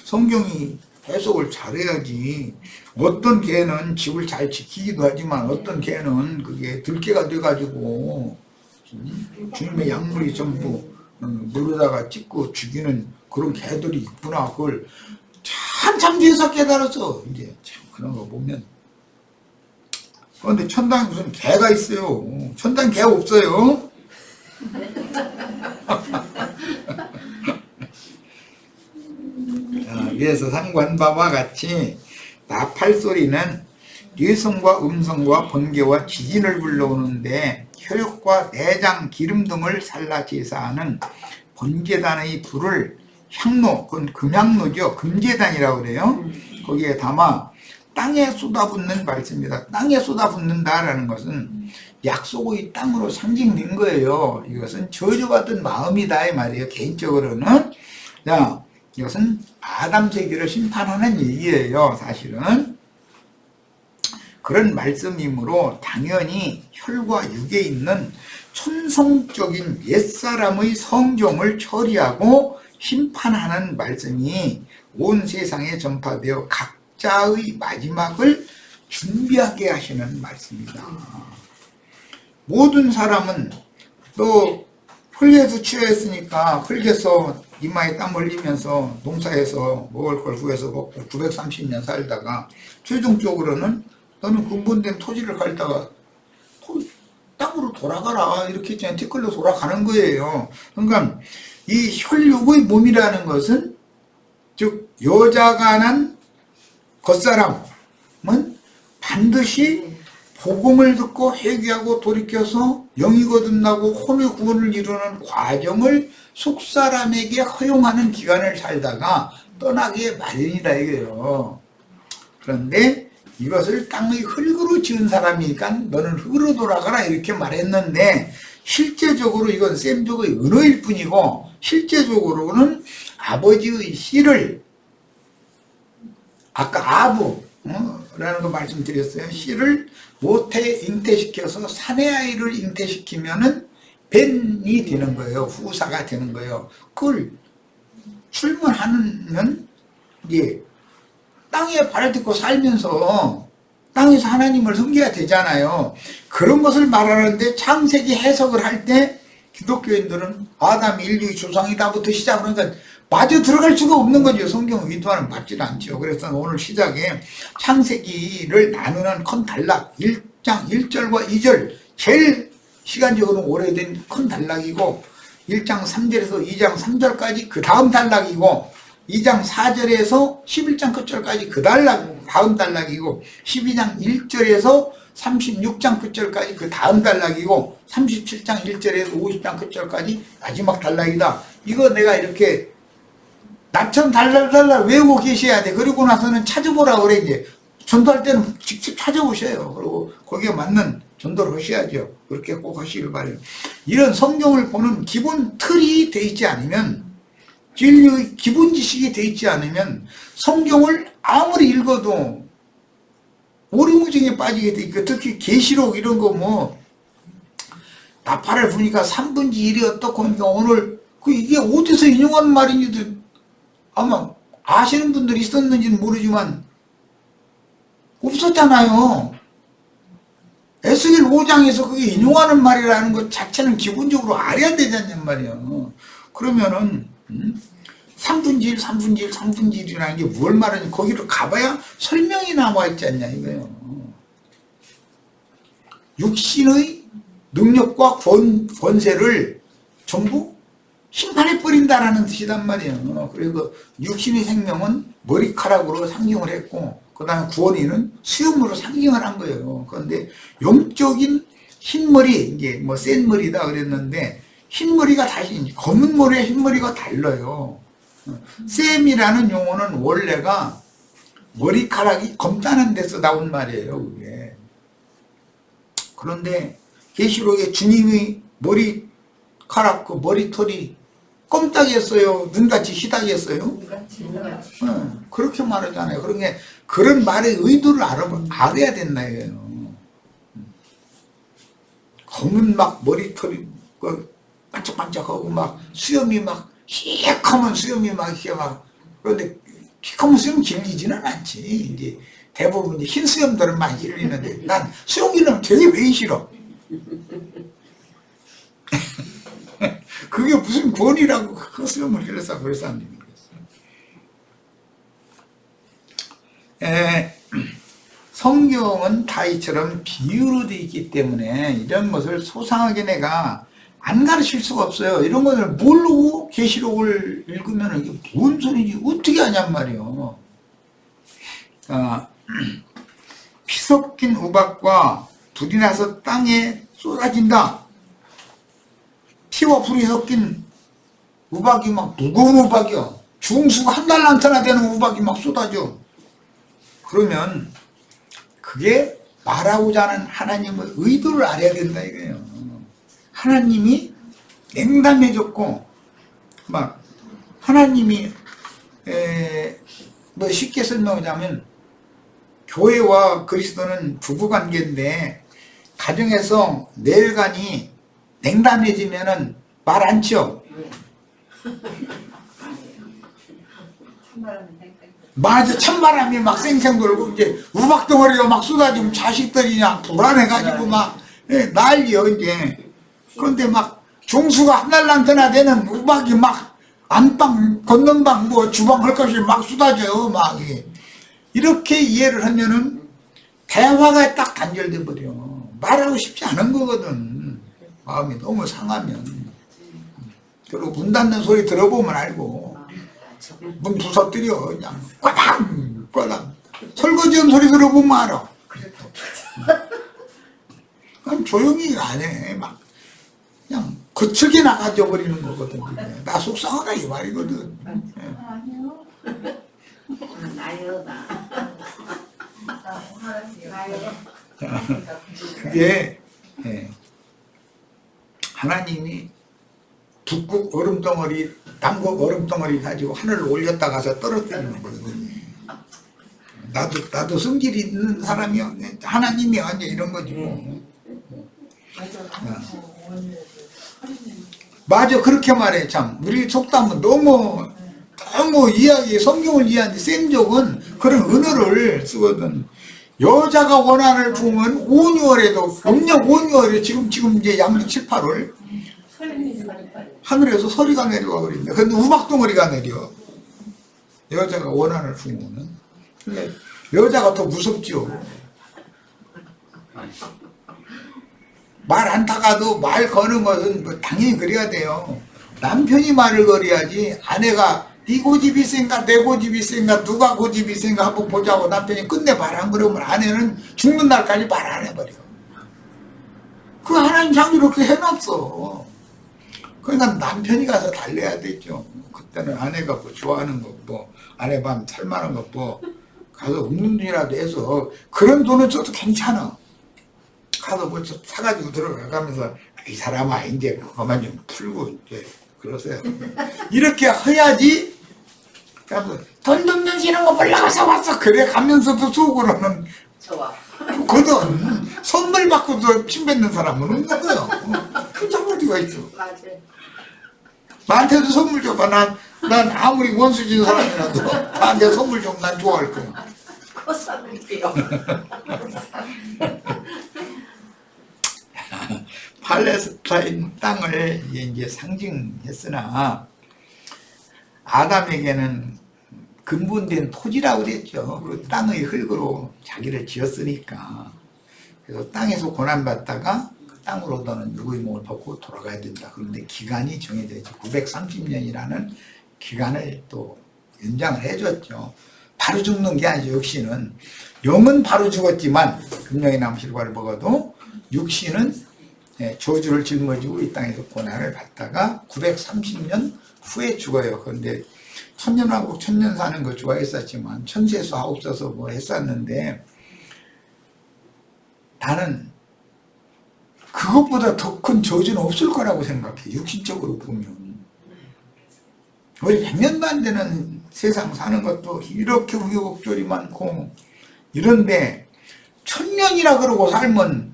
성경이 해석을 잘해야지. 어떤 개는 집을 잘 지키기도 하지만 어떤 개는 그게 들개가 돼가지고 주님의 약물이 전부 물에다가 찍고 죽이는 그런 개들이 있구나. 그걸 한참 뒤에서 깨달았어. 이제 참 그런 거 보면. 그런데 천당에 무슨 개가 있어요. 천당 개 없어요. 그래서 상관바와 같이 나팔소리는 뇌성과 음성과 번개와 지진을 불러오는데 혈육과 내장, 기름 등을 살라 제사하는 번제단의 불을 향로, 그건 금향로죠. 금제단이라고 그래요. 거기에 담아 땅에 쏟아붓는 말씀입니다. 땅에 쏟아붓는다라는 것은 약속의 땅으로 상징된 거예요. 이것은 저주받은 마음이다 이 말이에요. 개인적으로는. 자, 이것은 아담 세계를 심판하는 얘기예요. 사실은 그런 말씀이므로 당연히 혈과 육에 있는 천성적인 옛사람의 성종을 처리하고 심판하는 말씀이 온 세상에 전파되어 각자의 마지막을 준비하게 하시는 말씀입니다. 모든 사람은 또 흙에서 취했으니까 흙에서 이마에 땀 흘리면서 농사해서 먹을 걸 구해서 먹고 930년 살다가 최종적으로는 너는 근본된 토지를 갈다가 땅으로 돌아가라 이렇게 그냥 티끌로 돌아가는 거예요. 그러니까 이 혈육의 몸이라는 것은 즉 여자가 난 겉사람은 반드시 복음을 듣고 회개하고 돌이켜서 영이 거듭나고 혼의 구원을 이루는 과정을 속사람에게 허용하는 기간을 살다가 떠나기에 마련이다 이거예요. 그런데 이것을 땅의 흙으로 지은 사람이니까 너는 흙으로 돌아가라 이렇게 말했는데 실제적으로 이건 셈족의 은어일 뿐이고 실제적으로는 아버지의 씨를 아까 아부라는 거 말씀드렸어요. 씨를 모태에 잉태시켜서 사내아이를 잉태시키면은 벤이 되는 거예요. 후사가 되는 거예요. 그걸 출문하면 이게 땅에 발을 딛고 살면서 땅에서 하나님을 섬겨야 되잖아요. 그런 것을 말하는데 창세기 해석을 할 때 기독교인들은 아담 인류의 조상이다부터 시작을 하니까 마저 들어갈 수가 없는 거죠. 성경 의도와는 맞지 않죠. 그래서 오늘 시작에 창세기를 나누는 큰 단락 1장 1절과 2절 제일 시간적으로 오래된 큰 단락이고 1장 3절에서 2장 3절까지 그 다음 단락이고 2장 4절에서 11장 끝절까지 그 다음 단락이고 12장 1절에서 36장 끝절까지 그 다음 단락이고 37장 1절에서 50장 끝절까지 마지막 단락이다. 이거 내가 이렇게 나처럼 달달달달 외우고 계셔야 돼. 그리고 나서는 찾아보라 그래. 이제 전도할 때는 직접 찾아보셔요. 그리고 거기에 맞는 전도를 하셔야죠. 그렇게 꼭 하시길 바래요. 이런 성경을 보는 기본 틀이 돼 있지 않으면 진리의 기본 지식이 돼 있지 않으면 성경을 아무리 읽어도 오리무중에 빠지게 돼 있고 특히 계시록 이런 거 뭐 나팔을 부니까 3분의 1이 어떻고 하니까 오늘 이게 어디서 인용하는 말인지도 아마 아시는 분들이 있었는지는 모르지만 없었잖아요. 에스겔 5장에서 그게 인용하는 말이라는 것 자체는 기본적으로 알아야 되잖냔 말이에요. 그러면은 3분의 1, 3분의 1, 3분의 1이라는 게 뭘 말하는지 거기로 가봐야 설명이 남아있지 않냐 이거예요. 육신의 능력과 권세를 전부 심판해버린다라는 뜻이란 말이에요. 그래서 육신의 생명은 머리카락으로 상징을 했고 그 다음에 구원이는 수염으로 상징을 한 거예요. 그런데 영적인 흰머리, 이게 뭐 센 머리다 그랬는데 흰머리가 다시 검은 머리와 흰머리가 달라요. 쌤이라는 용어는 원래가 머리카락이 검다는 데서 나온 말이에요. 그게. 그런데 계시록에 주님이 머리카락 그 머리털이 검다겠어요? 눈같이 희다겠어요? 그렇게 말하잖아요. 그러니까 그런 말의 의도를 알아야 된다 이거예요. 검은 막 머리털이 반짝반짝하고 막 수염이 막 희약하면 수염이 막 이렇게 막 그런데 희약하면 수염 길리지는 않지. 이제 대부분 이제 흰 수염들은 많이 길리는데 난 수염 길리면 되게 왜 싫어. 그게 무슨 권위라고 그 수염을 길러서 그럴 사람들이 있겠어요. 성경은 다 이처럼 비유로 되어 있기 때문에 이런 것을 소상하게 내가 안 가르칠 수가 없어요. 이런 것을 모르고 계시록을 읽으면 이게 뭔 소리지 어떻게 하냔 말이에요. 피 섞인 우박과 불이 나서 땅에 쏟아진다. 피와 불이 섞인 우박이 막 무거운 우박이요. 중수가 한 달란트나 되는 우박이 막 쏟아져. 그러면 그게 말하고자 하는 하나님의 의도를 알아야 된다 이거예요. 하나님이 냉담해졌고 막 하나님이 뭐 쉽게 설명하자면 교회와 그리스도는 부부관계인데 가정에서 내일간이 냉담해지면은 말 안 쳐. 맞아, 찬바람이 막 쌩쌩 돌고 이제 우박덩어리가 막 쏟아지면 자식들이 그냥 불안해가지고 막 난리여 이제. 그런데 막 중수가 한 달란트나 되는 우박이 막 안방 건넌방 뭐 주방 할 것이 막 쏟아져요 막. 이렇게 이해를 하면은 대화가 딱 단절돼 버려. 말하고 싶지 않은 거거든. 마음이 너무 상하면. 그리고 문 닫는 소리 들어보면 알고 문 부서뜨려 그냥 꽈당 꽈당. 설거지한 소리 들어보면 알아. 그럼 조용히 안 해. 막 그냥 거칠게 나가져 버리는 거거든. 나 속상하다 이 말이거든. 아니요. 나요 나. 그게 하나님이 북극 얼음덩어리 남극 얼음덩어리 가지고 하늘을 올렸다 가서 떨어뜨리는 거거든요. 나도 성질이 있는 사람이야. 하나님이야 이제 이런 거지 뭐. 맞아 그렇게 말해. 참 우리 속담은 너무 이야기 성경을 이해하는데 센족은 그런 은어를 쓰거든. 여자가 원한을 품으면 5, 6월에도 음력 5, 6월에 지금 이제 양력 7, 8월 하늘에서 서리가 내려와 버린다. 근데 우박덩어리가 내려. 여자가 원한을 품으면. 근데 여자가 더 무섭죠. 말 안 타가도 말 거는 것은 뭐 당연히 그래야 돼요. 남편이 말을 걸어야지. 아내가 네 고집이 센가 내 고집이 센가 누가 고집이 센가 한번 보자고 남편이 끝내 말 안 그러면 아내는 죽는 날까지 말 안 해버려. 그 하나님 참 이렇게 해놨어. 그러니까 남편이 가서 달래야 되죠. 그때는 아내가 뭐 좋아하는 거 뭐 아내 밥 살만한 거 뭐 가서 없는 돈이라도 해서 그런 돈은 줘도 괜찮아. 가서 뭐 사가지고 들어가면서 이 사람아 이제 그만 좀 풀고 이제 그러세요. 이렇게 해야지. 돈 좀 주시는 거 올라가서 왔어. 그래 가면서도 속으로는 좋아. 거든. 선물 받고도 침 뱉는 사람은 없는 거요. 그 장어디가 있어. 맞아. 나한테도 선물 줘봐. 난 아무리 원수진 사람이라도 나한테 선물 좀 난 좋아할 거야. 그거 사줄게요. 팔레스타인 땅을 이제 상징했으나 아담에게는 근본된 토지라고 그랬죠. 그 땅의 흙으로 자기를 지었으니까. 그래서 땅에서 고난받다가 그 땅으로는 누구의 몸을 벗고 돌아가야 된다. 그런데 기간이 정해져 있죠. 930년이라는 기간을 또 연장을 해줬죠. 바로 죽는 게 아니죠. 육신은 영은 바로 죽었지만 금령의 나무 실과를 먹어도 육신은 저주를 짊어지고 이 땅에서 고난을 받다가 930년 후에 죽어요. 그런데 천년왕국 천년 사는 거 좋아했었지만 천세수 하옵소서 뭐 했었는데 나는 그것보다 더 큰 저주는 없을 거라고 생각해. 육신적으로 보면. 우리 100년도 안 되는 세상 사는 것도 이렇게 우여곡절이 많고 이런데 1000년이라 그러고 살면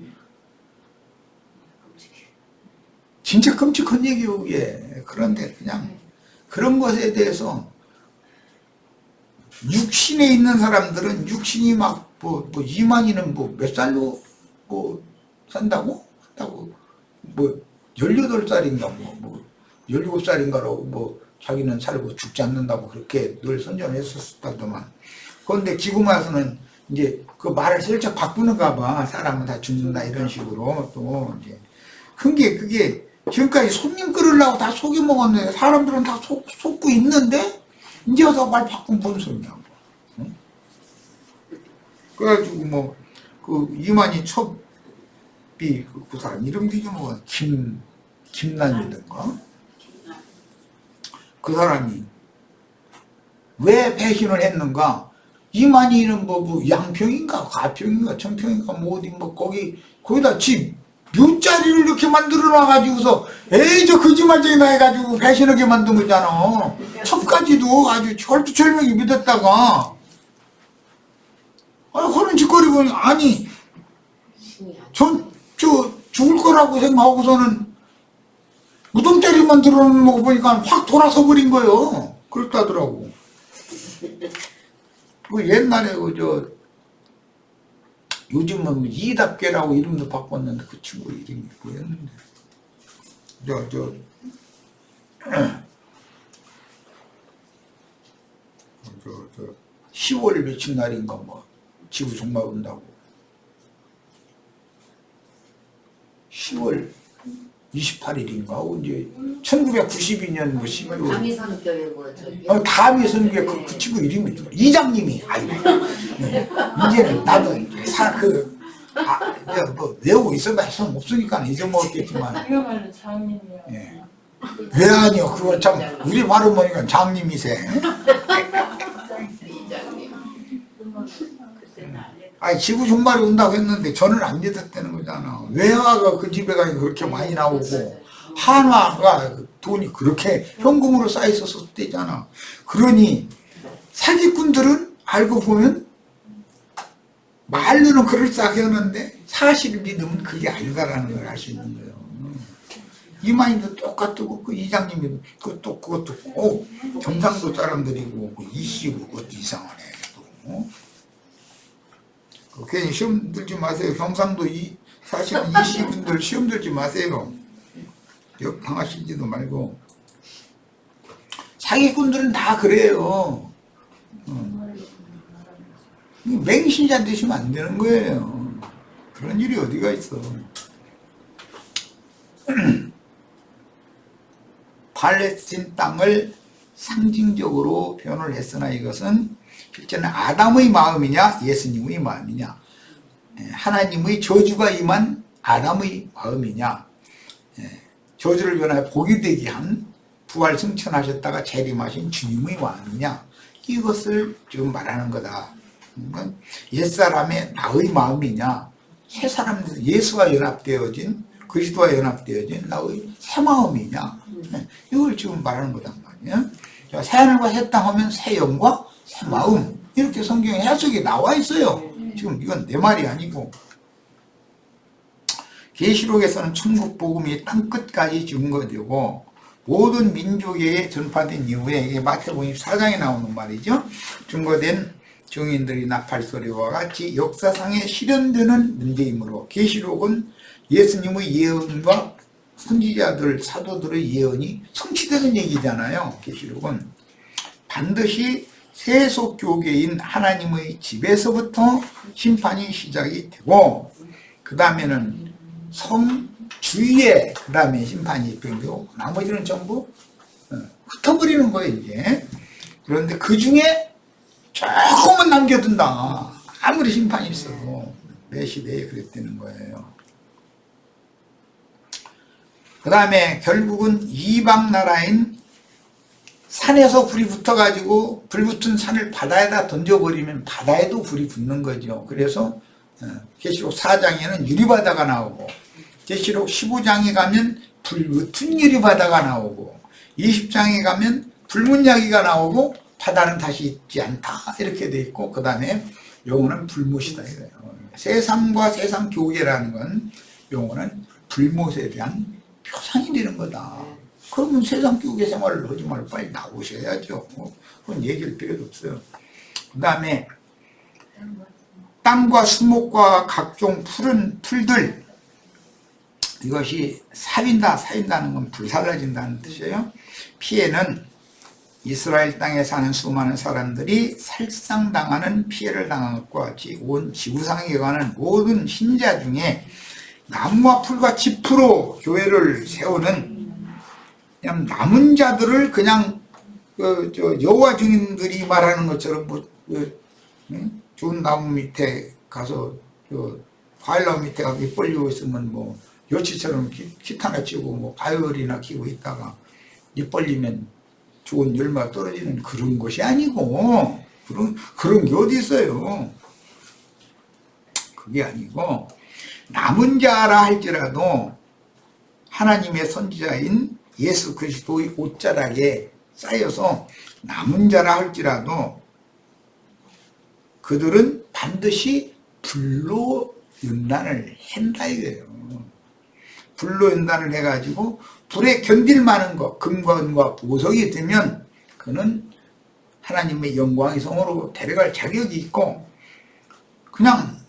진짜 끔찍한 얘기예요 이게. 그런데 그냥 그런 것에 대해서 육신에 있는 사람들은 육신이 막 뭐 이만희는 뭐 몇 살로 뭐 산다고? 한다고 뭐 18살인가 뭐 17살인가로 뭐 자기는 살고 죽지 않는다고 그렇게 늘 선전했었다더만. 그런데 지금 와서는 이제 그 말을 슬쩍 바꾸는가 봐. 사람은 다 죽는다 이런 식으로 또 이제 그게 지금까지 손님 끌으려고 다 속여 먹었는데 사람들은 다 속고 있는데 이제 와서 말 바꾸면 뭔 소리냐고. 응? 그래가지고 뭐 그 이만희 첩비 그 사람 이름이 뭐 김난이던가 그 사람이 왜 배신을 했는가? 이만희는 뭐 양평인가 가평인가 청평인가 뭐 어디 뭐 거기다 집 묘자리를 이렇게 만들어 놔가지고서 에이 저 거짓말쟁이나 해가지고 배신하게 만든 거잖아. 첩까지도 아주 철두철미하게 믿었다가 그런 짓거리 보니 아니 저 죽을 거라고 생각하고서는 무덤자리 만들어 놓은 거 보니까 확 돌아서 버린 거예요. 그렇다더라고. 그 옛날에 요즘은 이답계라고 이름도 바꿨는데 그 친구 이름이 뭐였는데 10월 며칠 날인가 뭐 지구 종말 온다고 10월 28일인가 언제 1992년 뭐 12월 담이선교회 뭐 저기 담이선교회 그 친구 이름이 이장님이 아이고 이제는 나도 이제 뭐 외우고 있어봐 소용 없으니까 잊어먹었겠지만 이거말로 장님이요. 예. 왜 아니요 그거 참 우리 말로 보니까 장님이세. 이장님 그때는 안 했. 아니 지구 종말이 온다고 했는데 저는 안 믿었다는 거잖아. 외화가 그 집에 가니까 그렇게 많이 나오고 한화가 돈이 그렇게 현금으로 쌓여 있었을 때잖아. 그러니 사기꾼들은 알고 보면 말로는 그럴싸하게 하는데 사실을 믿으면 그게 아니다라는 걸 알 수 있는 거예요. 이만희도 똑같고 그 이장님이 그것도 경상도 사람들이고 그 이씨고 그것도 이상하네. 괜히 시험 들지 마세요. 경상도 사실은 이씨분들 시험 들지 마세요. 역당하시지도 말고. 사기꾼들은 다 그래요. 맹신자 되시면 안 되는 거예요. 그런 일이 어디가 있어. 팔레스틴 땅을 상징적으로 표현을 했으나 이것은 실제는 아담의 마음이냐 예수님의 마음이냐, 하나님의 저주가 임한 아담의 마음이냐, 저주를 변하여 복이 되게 한 부활 승천하셨다가 재림하신 주님의 마음이냐, 이것을 지금 말하는 거다. 그러니까 옛사람의 나의 마음이냐, 새 사람들 예수와 연합되어진 그리스도와 연합되어진 나의 새 마음이냐, 이걸 지금 말하는 거단 말이에요. 새 하늘과 새 땅 하면 새 영과 새 마음, 이렇게 성경에 해석이 나와 있어요. 지금 이건 내 말이 아니고 계시록에서는 천국 복음이 땅끝까지 증거되고 모든 민족에게 전파된 이후에 이게 마태복음 4장에 나오는 말이죠. 증거된 증인들이 나팔 소리와 같이 역사상에 실현되는 문제이므로 계시록은 예수님의 예언과 선지자들 사도들의 예언이 성취되는 얘기잖아요. 계시록은 반드시 세속교계인 하나님의 집에서부터 심판이 시작이 되고 그 다음에는 성주위에 그 다음에 심판이 입행되고 나머지는 전부 흩어버리는 거예요 이제. 그런데 그 중에 조금은 남겨둔다. 아무리 심판이 있어도 매 시대에 그랬다는 거예요. 그 다음에 결국은 이방 나라인 산에서 불이 붙어가지고 불 붙은 산을 바다에다 던져버리면 바다에도 불이 붙는 거죠. 그래서 계시록 4장에는 유리바다가 나오고 계시록 15장에 가면 불 붙은 유리바다가 나오고 20장에 가면 불문야기가 나오고 바다는 다시 있지 않다 이렇게 돼 있고 그 다음에 용어는 불못이다 이거예요. 세상과 세상 교계라는 건 용어는 불못에 대한 표상이 되는 거다. 그러면 세상 교계 생활을 하지 말고 빨리 나오셔야죠. 그건 얘기할 필요도 없어요. 그 다음에 땅과 수목과 각종 푸른 풀들 이것이 사윈다는 건 불살라진다는 뜻이에요. 피해는 이스라엘 땅에 사는 수많은 사람들이 살상당하는 피해를 당한 것과 같이 온 지구상에 관한 모든 신자 중에 나무와 풀과 짚으로 교회를 세우는 그냥 남은 자들을 그냥 여호와 증인들이 말하는 것처럼 좋은 나무 밑에 가서 과일나무 밑에 가서 입 벌리고 있으면 뭐 여치처럼 기타나 치고 뭐 바이올이나 키고 있다가 입 벌리면 좋은 열매가 떨어지는 그런 것이 아니고 그런 게 어디 있어요. 그게 아니고 남은 자라 할지라도 하나님의 선지자인 예수 그리스도의 옷자락에 쌓여서 남은 자라 할지라도 그들은 반드시 불로 연단을 한다 이거예요. 불로 연단을 해가지고 불에 견딜 만한 것, 금과 은과 보석이 되면 그는 하나님의 영광의 성으로 데려갈 자격이 있고 그냥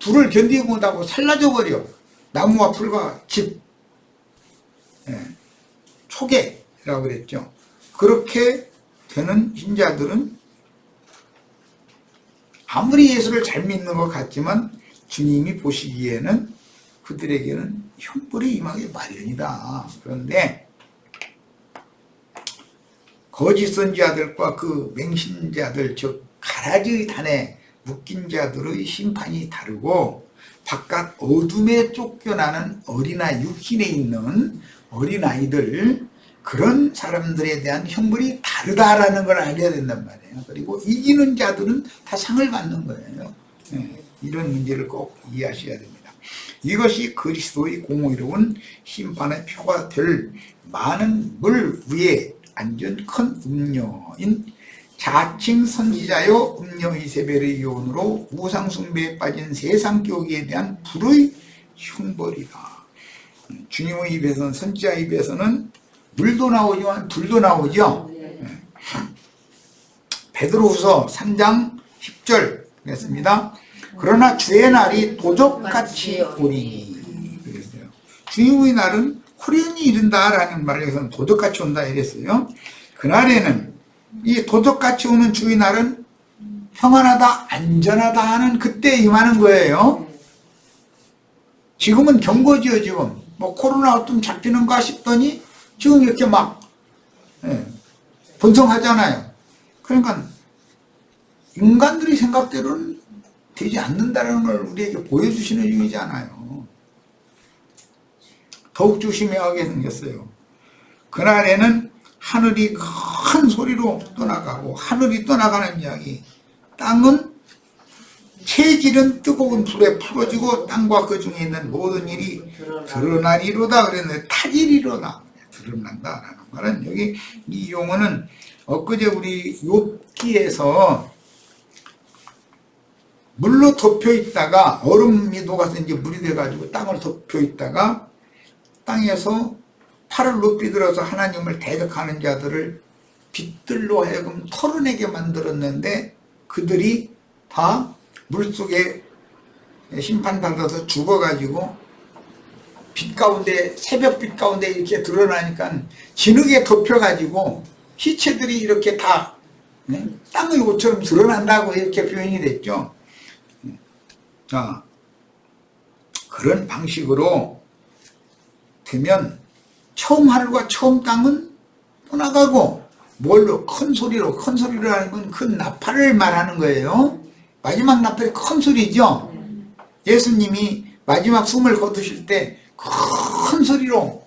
불을 견디지 못하고 살라져 버려. 나무와 풀과 집, 초계라고 그랬죠. 그렇게 되는 신자들은 아무리 예수를 잘 믿는 것 같지만 주님이 보시기에는 그들에게는 형벌이 임하기 마련이다. 그런데 거짓 선지자들과 그 맹신자들 즉 가라지의 단에 묶인 자들의 심판이 다르고 바깥 어둠에 쫓겨나는 어린아이 육신에 있는 어린아이들 그런 사람들에 대한 형벌이 다르다라는 걸 알아야 된단 말이에요. 그리고 이기는 자들은 다 상을 받는 거예요. 이런 문제를 꼭 이해하셔야 됩니다. 이것이 그리스도의 공의로운 심판의 표가 될 많은 물 위에 앉은 큰 음녀인 자칭 선지자요 음녀 이세벨의 요원으로 우상숭배에 빠진 세상 교기에 대한 불의 형벌이다. 주님의 입에서는 선지자 입에서는 물도 나오지만 불도 나오죠. 베드로후서 3장 10절 그랬습니다. 그러나 주의 날이 도적같이 오리니 그랬어요. 주님의 날은 호련히 이른다라는 말에서는 도적같이 온다 이랬어요. 그날에는 이 도적같이 오는 주의 날은 평안하다 안전하다 하는 그때 임하는 거예요. 지금은 경고지요. 지금 뭐 코로나가 좀 잡히는가 싶더니 지금 이렇게 막 번성하잖아요. 그러니까 인간들이 생각대로는 되지 않는다는 걸 우리에게 보여주시는 중이잖아요. 더욱 조심해야하게 생겼어요. 그날에는 하늘이 큰 소리로 떠나가고 하늘이 떠나가는 이야기 땅은 체질은 뜨거운 불에 풀어지고 땅과 그 중에 있는 모든 일이 드러나리로다 그랬는데 타지리로다 드러난다라는 말은 여기 이 용어는 엊그제 우리 욥기에서 물로 덮여 있다가 얼음이 녹아서 이제 물이 돼가지고 땅을 덮여 있다가 땅에서 팔을 높이 들어서 하나님을 대적하는 자들을 빛들로 하여금 털어내게 만들었는데 그들이 다 물속에 심판받아서 죽어가지고 빛 가운데 새벽빛 가운데 이렇게 드러나니까 진흙에 덮여가지고 시체들이 이렇게 다 땅의 옷처럼 드러난다고 이렇게 표현이 됐죠. 자, 그런 방식으로 되면 처음 하늘과 처음 땅은 떠나가고 뭘로 큰 소리로 하는 건 큰 나팔을 말하는 거예요. 마지막 나팔이 큰 소리죠. 예수님이 마지막 숨을 거두실 때 큰 소리로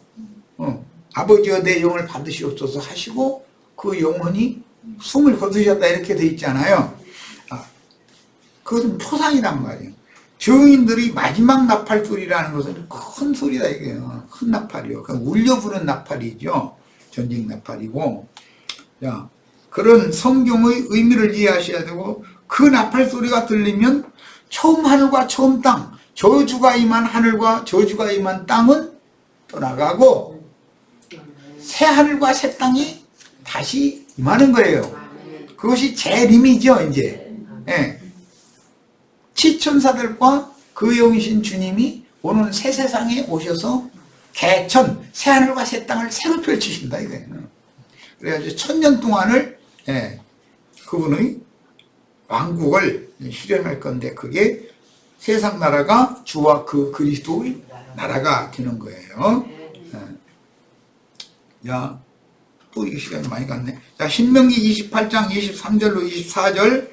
아버지여 내 영을 받으시옵소서 하시고 그 영혼이 숨을 거두셨다 이렇게 돼 있잖아요. 그것은 초상이란 말이에요. 증인들이 마지막 나팔 소리라는 것은 큰 소리다 이게요. 큰 나팔이요. 울려 부는 나팔이죠. 전쟁 나팔이고. 자, 그런 성경의 의미를 이해하셔야 되고 그 나팔 소리가 들리면 처음 하늘과 처음 땅, 저주가 임한 하늘과 저주가 임한 땅은 떠나가고 새 하늘과 새 땅이 다시 임하는 거예요. 그것이 재림이죠 이제. 예. 치천사들과 그 영이신 주님이 오는 새 세상에 오셔서 개천, 새 하늘과 새 땅을 새로 펼치신다 이거예요. 그래가지고 1000년 동안을 그분의 왕국을 실현할 건데 그게 세상 나라가 주와 그 그리스도의 나라가 되는 거예요. 야, 또 이 시간이 많이 갔네. 자, 신명기 28장 23절로 24절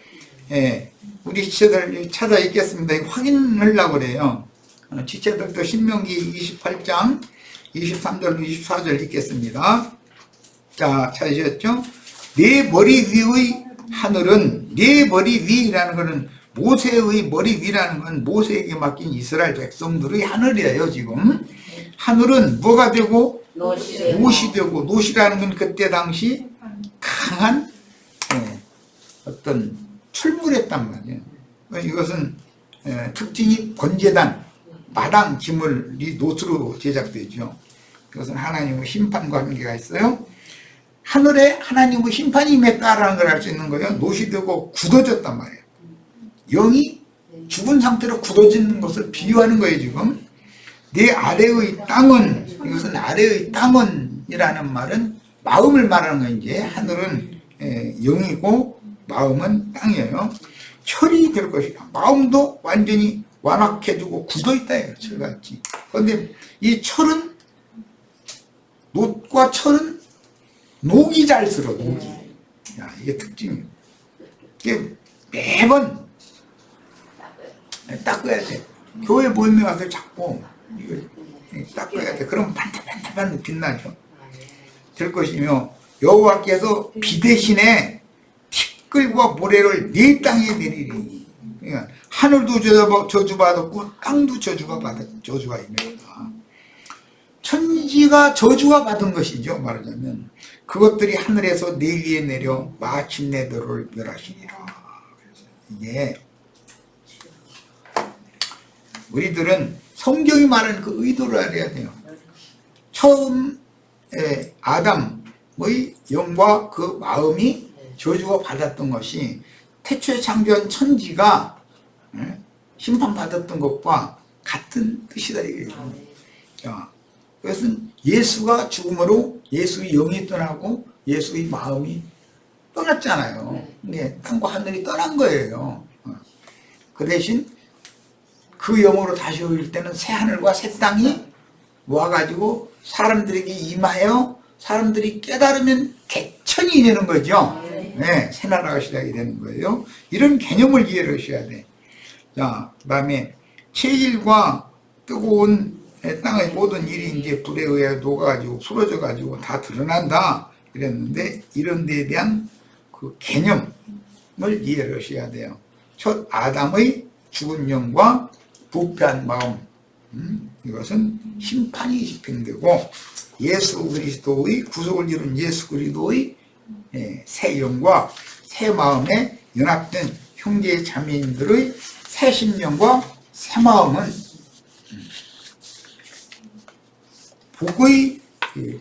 우리 지체들 찾아 읽겠습니다. 확인하려고 그래요. 지체들도 신명기 28장 23절로 24절 읽겠습니다. 자, 찾으셨죠? 네 머리 위의 하늘은, 네 머리 위라는 것은 모세의 머리 위라는 건 모세에게 맡긴 이스라엘 백성들의 하늘이에요. 지금 하늘은 뭐가 되고 노시 되고, 노시라는 건 그때 당시 강한 어떤 출몰했단 말이에요. 이것은 특징이 번제단, 마당 기물이 노수로 제작되죠. 이것은 하나님의 심판과 관계가 있어요. 하늘에 하나님의 심판이 임했다라는 걸 알 수 있는 거예요. 노시 되고 굳어졌단 말이에요. 영이 죽은 상태로 굳어지는 것을 비유하는 거예요. 지금 내 아래의 땅은, 이것은 아래의 땅은이라는 말은 마음을 말하는 거예요. 이제 하늘은 영이고 마음은 땅이에요. 철이 될 것이다. 마음도 완전히 완악해지고 굳어있다. 철같이. 그런데 이 철은, 놋과 철은 녹이 잘 쓸어. 녹이. 야, 이게 특징이에요. 이게 매번 닦아야 돼. 교회 모임에 와서 자꾸 이걸 닦아야 돼. 그럼 반짝반짝 빛나죠. 될 것이며 여호와께서 비 대신에 티끌과 모래를 네 땅에 내리리니. 그러니까 하늘도 저주받았고 땅도 저주가 임했다. 천지가 저주가 받은 것이죠. 말하자면 그것들이 하늘에서 네 위에 내려 마침내 너를 멸하시리라. 이게 우리들은 성경이 말하는 그 의도를 알아야 돼요. 처음 아담의 영과 그 마음이 저주가 받았던 것이 태초에 창조한 천지가 심판받았던 것과 같은 뜻이다. 자, 그것은 예수가 죽음으로 예수의 영이 떠나고 예수의 마음이 떠났잖아요. 네, 땅과 하늘이 떠난 거예요. 그 대신 그 영으로 다시 올 때는 새 하늘과 새 땅이 와가지고 사람들에게 임하여 사람들이 깨달으면 개천이 되는 거죠. 네, 새 나라가 시작이 되는 거예요. 이런 개념을 이해를 하셔야 돼. 자, 그 다음에 체질과 뜨거운 땅의 모든 일이 이제 불에 의해 녹아가지고 풀어져가지고 다 드러난다 그랬는데 이런 데에 대한 그 개념을 이해를 하셔야 돼요. 첫 아담의 죽은 영과 부패한 마음, 이것은 심판이 집행되고 예수 그리스도의 구속을 이룬 예수 그리스도의 새 영과 새 마음에 연합된 형제 자매인들의 새 심령과 새 마음은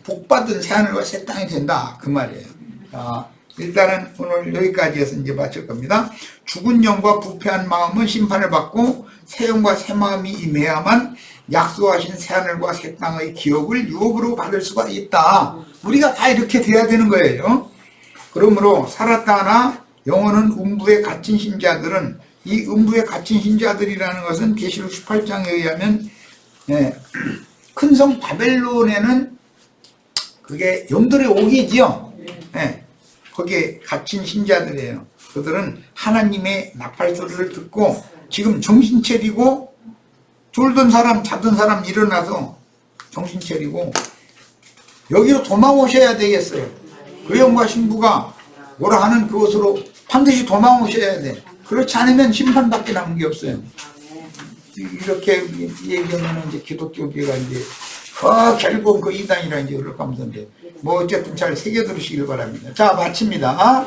복받은 새 하늘과 새 땅이 된다 그 말이에요. 일단은 오늘 여기까지 해서 이제 마칠 겁니다. 죽은 영과 부패한 마음은 심판을 받고 새 영과 새 마음이 임해야만 약속하신 새 하늘과 새 땅의 기업을 유업으로 받을 수가 있다. 우리가 다 이렇게 돼야 되는 거예요. 그러므로 살았다나 영혼은 음부에 갇힌 신자들은, 이 음부에 갇힌 신자들이라는 것은 계시록 18장에 의하면 큰 성 바벨론에는 그게 영들의 옥이지요. 거기에 갇힌 신자들이에요. 그들은 하나님의 나팔 소리를 듣고 지금 정신 차리고, 졸던 사람 자던 사람 일어나서 정신 차리고 여기로 도망오셔야 되겠어요. 그 영과 신부가 뭐라 하는 그것으로 반드시 도망오셔야 돼. 그렇지 않으면 심판밖에 남은 게 없어요. 이렇게 얘기하면 이제 기독교계가 이제 결국 그 이단이라 이제 그럴 거면서 뭐 어쨌든 잘 새겨 들으시길 바랍니다. 자, 마칩니다.